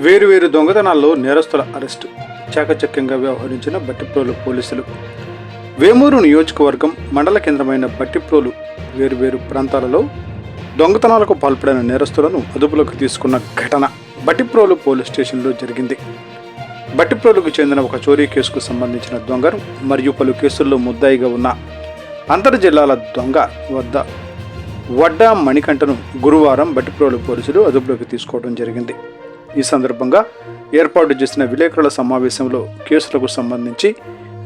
వేరువేరు దొంగతనాల్లో నేరస్తుల అరెస్టు. చాకచక్యంగా వ్యవహరించిన బట్టిప్రోలు పోలీసులు. వేమూరు నియోజకవర్గం మండల కేంద్రమైన బట్టిప్రోలు వేరువేరు ప్రాంతాలలో దొంగతనాలకు పాల్పడిన నేరస్తులను అదుపులోకి తీసుకున్న ఘటన బట్టిప్రోలు పోలీస్ స్టేషన్లో జరిగింది. బట్టిప్రోలుకు చెందిన ఒక చోరీ కేసుకు సంబంధించిన దొంగను మరియు పలు కేసుల్లో ముద్దాయిగా ఉన్న అంతర్ జిల్లాల దొంగ వడ్డా మణికంఠను గురువారం బట్టిప్రోలు పోలీసులు అదుపులోకి తీసుకోవడం జరిగింది. ఈ సందర్భంగా ఏర్పాటు చేసిన విలేకరుల సమావేశంలో కేసులకు సంబంధించి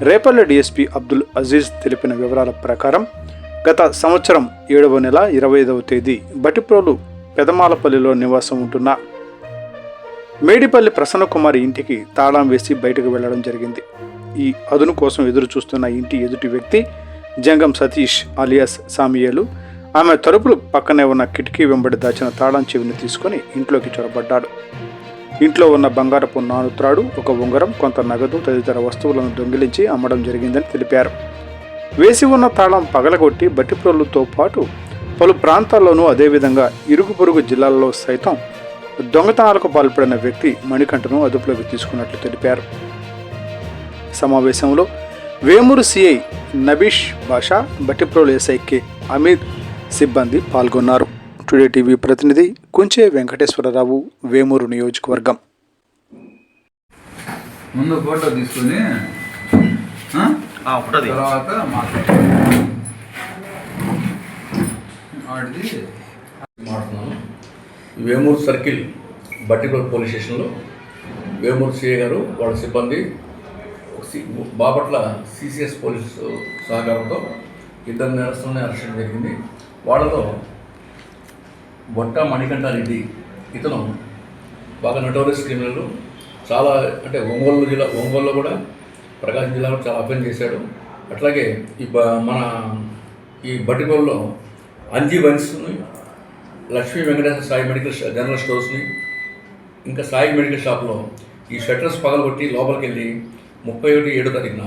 రేపల్లె డీఎస్పీ అబ్దుల్ అజీజ్ తెలిపిన వివరాల ప్రకారం గత సంవత్సరం 7వ నెల 25వ తేదీ బట్టిప్రోలు పెదమాలపల్లిలో నివాసం ఉంటున్న మేడిపల్లి ప్రసన్నకుమారి ఇంటికి తాళం వేసి బయటకు వెళ్లడం జరిగింది. ఈ అదును కోసం ఎదురు చూస్తున్న ఇంటి ఎదుటి వ్యక్తి జంగం సతీష్ అలియాస్ సామియేలు ఆమె తలుపులు పక్కనే ఉన్న కిటికీ వెంబడి దాచిన తాళం చెవిని తీసుకుని ఇంట్లోకి చొరబడ్డాడు. ఇంట్లో ఉన్న బంగారపు నానుత్రాడు, ఒక ఉంగరం, కొంత నగదు తదితర వస్తువులను దొంగిలించి అమ్మడం జరిగిందని తెలిపారు. వేసి ఉన్న తాళం పగలగొట్టి బట్టిప్రోలుతో పాటు పలు ప్రాంతాల్లోనూ అదేవిధంగా ఇరుగు పొరుగు జిల్లాల్లో సైతం దొంగతనాలకు పాల్పడిన వ్యక్తి మణికంఠను అదుపులోకి తీసుకున్నట్లు తెలిపారు. సమావేశంలో వేమూరు సిఐ నబీష్ బాషా, బట్టిప్రోలు ఎస్ఐ కె అమీద్ సిబ్బంది పాల్గొన్నారు. టుడే టీవీ ప్రతినిధి కుంచే వెంకటేశ్వరరావు, వేమూరు నియోజకవర్గం. ముందు ఫోటో తీసుకుని తర్వాత మాట్లాడుతున్నాను. వేమూరు సర్కిల్ బట్టిప్రోలు పోలీస్ స్టేషన్లో వేమూరు సిఐ గారు వాళ్ళ సిబ్బంది బాపట్ల సిసిఎస్ పోలీసు సహకారంతో 2 నేరస్తులను అరెస్ట్ చేయడం జరిగింది. వాళ్ళలో వడ్డా మణికంఠ రెడ్డి, ఇతను బాగా నటోరియస్ క్రిమినల్. చాలా అంటే ఒంగోలులో కూడా, ప్రకాశం జిల్లాలో చాలా అఫెన్స్ చేశాడు. అట్లాగే ఈ బట్టిప్రోలులో అంజీ వన్స్ని, లక్ష్మీ వెంకటేశ్వర సాయి మెడికల్ జనరల్ స్టోర్స్ని, ఇంకా సాయి మెడికల్ షాప్లో ఈ షట్టర్స్ పగలగొట్టి లోపలికి వెళ్ళి 31/7 తారీఖున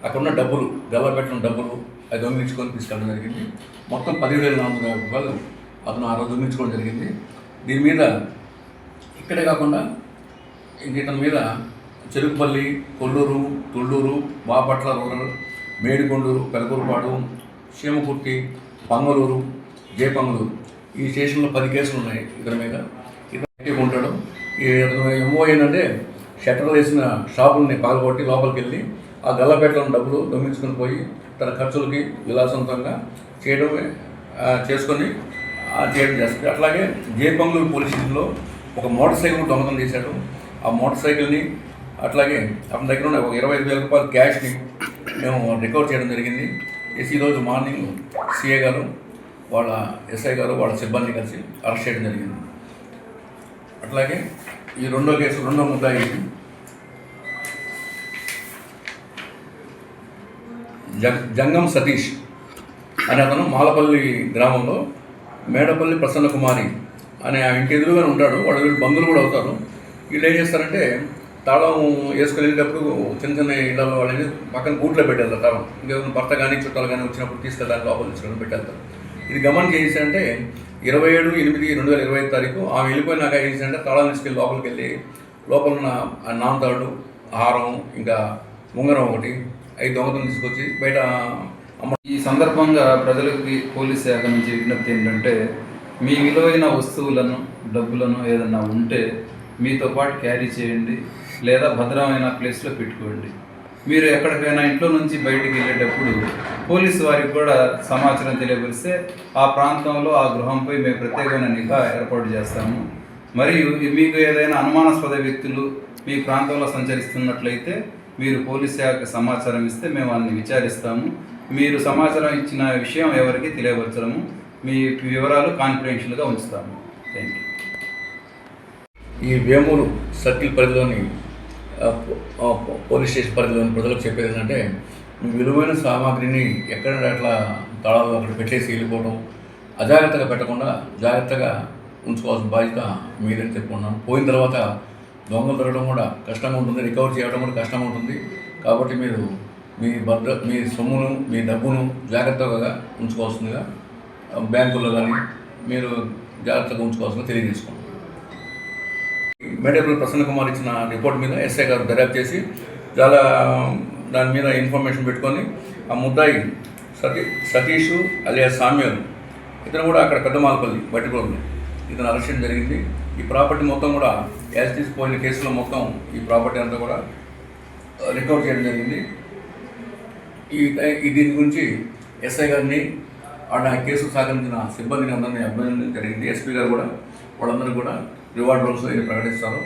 అక్కడున్న డబ్బులు, గల్లపెట్టిన డబ్బులు అది దొంగిలించుకొని తీసుకెళ్ళడం జరిగింది. మొత్తం 10,400 రూపాయలు అతను ఆ రోజు దొంగిలించుకోవడం జరిగింది. దీని మీద ఇక్కడే కాకుండా ఇంక ఇతని మీద చెరుకుపల్లి, కొల్లూరు, తుళ్ళూరు, బాపట్ల రూరల్, మేడికొండూరు, పెదకూరుపాడు, చీమకుర్తి, పంగలూరు, జయపంగలూరు ఈ స్టేషన్లో 10 కేసులు ఉన్నాయి ఇతని మీద. ఇతను ఉంటాడు. ఇతను ఏమో ఏంటంటే షట్టర్ వేసిన షాపుల్ని పగలగొట్టి లోపలికి వెళ్ళి ఆ గల్లపేటలో డబ్బులు దొంగిలించుకొని పోయి తన ఖర్చులకి విలాసవంతంగా చేసుకొని చేయడం చేస్తుంది. అట్లాగే జయపంగలూరు పోలీస్ స్టేషన్లో ఒక మోటార్ సైకిల్ దొంగతనం చేశాడు. ఆ మోటార్ సైకిల్ని అట్లాగే అతని దగ్గర ఉన్న ఒక 25,000 రూపాయల క్యాష్ని మేము రికవర్ చేయడం జరిగింది. ఈరోజు మార్నింగ్ సిఐ గారు, వాళ్ళ ఎస్ఐ గారు, వాళ్ళ సిబ్బంది కలిసి అరెస్ట్ చేయడం జరిగింది. అట్లాగే ఈ రెండో ముద్దాయి జంగం సతీష్ అనే అతను మాలపల్లి గ్రామంలో మేడపల్లి ప్రసన్నకుమారి అనే ఆ ఇంటి ఎదురుగానే ఉంటాడు. వీళ్ళు బంధువులు కూడా అవుతారు. వీళ్ళు ఏం చేస్తారంటే తాళం వేసుకుని వెళ్ళేటప్పుడు చిన్న ఇళ్లలో వాళ్ళని పక్కన గూట్లో పెట్టేస్తారు తాళం. ఇంకేమైనా భర్త కానీ చుట్టాలు కానీ వచ్చినప్పుడు తీసుకెళ్ళడానికి లోపల తీసుకొని పెట్టేస్తారు. ఇది గమనించి ఏం చేశారంటే 27/8/2025 తారీఖు ఆమె వెళ్ళిపోయినాక ఏం చేశారంటే తాళాలు తీసుకెళ్ళి లోపలికి వెళ్ళి లోపల ఉన్న నామతాడు, హారం, ఇంకా ఉంగరం ఒకటి, 5 దొంగతనం తీసుకొచ్చి బయట ఈ సందర్భంగా ప్రజలకి పోలీస్ శాఖ నుంచి విజ్ఞప్తి ఏంటంటే, మీ విలువైన వస్తువులను, డబ్బులను ఏదన్నా ఉంటే మీతో పాటు క్యారీ చేయండి, లేదా భద్రమైన ప్లేస్లో పెట్టుకోండి. మీరు ఎక్కడికైనా ఇంట్లో నుంచి బయటికి వెళ్ళేటప్పుడు పోలీసు వారికి కూడా సమాచారం తెలియపరిస్తే ఆ ప్రాంతంలో, ఆ గృహంపై మేము ప్రత్యేకమైన నిఘా ఏర్పాటు చేస్తాము. మరియు మీకు ఏదైనా అనుమానాస్పద వ్యక్తులు మీ ప్రాంతంలో సంచరిస్తున్నట్లయితే మీరు పోలీస్ శాఖకు సమాచారం ఇస్తే మేము వారిని విచారిస్తాము. మీరు సమాచారం ఇచ్చిన విషయం ఎవరికి తెలియపరచడము, మీ వివరాలు కాన్ఫిడెన్షియల్గా ఉంచుతాము. Thank you. ఈ వేమూరు సర్కిల్ పరిధిలోని పోలీస్ స్టేషన్ పరిధిలోని ప్రజలకు చెప్పేది ఏంటంటే, మీ విలువైన సామాగ్రిని ఎక్కడ అట్లా తాళాలు అక్కడ పెట్టేసి వెళ్ళిపోవడం, అజాగ్రత్తగా పెట్టకుండా జాగ్రత్తగా ఉంచుకోవాల్సిన బాధ్యత మీదని చెప్పుకున్నాను. పోయిన తర్వాత దొంగలు దొరకడం కూడా కష్టంగా ఉంటుంది, రికవర్ చేయడం కూడా కష్టంగా ఉంటుంది. కాబట్టి మీరు మీ సొమ్మును, మీ డబ్బును జాగ్రత్తగా ఉంచుకోవాల్సిందిగా బ్యాంకుల్లో కానీ మీరు జాగ్రత్తగా ఉంచుకోవాల్సిందిగా తెలియజేసుకోండి. మేడేపల్లి ప్రసన్న కుమార్ ఇచ్చిన రిపోర్ట్ మీద ఎస్ఐ గారు దర్యాప్తు చేసి చాలా దాని మీద ఇన్ఫర్మేషన్ పెట్టుకొని ఆ ముద్దాయి సతీష్ అలియా సామ్యూల్ ఇతను కూడా అక్కడ పెద్దమాలపల్లి బట్టిప్రోలు ఇతను అరెస్ట్ చేయడం జరిగింది. ఈ ప్రాపర్టీ మొత్తం కూడా యాజ్ తీసుకుపోయిన కేసులో మొత్తం ఈ ప్రాపర్టీ అంతా కూడా రికవర్ చేయడం జరిగింది. దీని గురించి ఎస్ఐ గారిని ఆ కేసుకు సహకరించిన సిబ్బందిని అందరినీ అభినందించడం జరిగింది. ఎస్పీ గారు కూడా వాళ్ళందరూ కూడా రివార్డ్ రోల్స్ ప్రకటిస్తారు.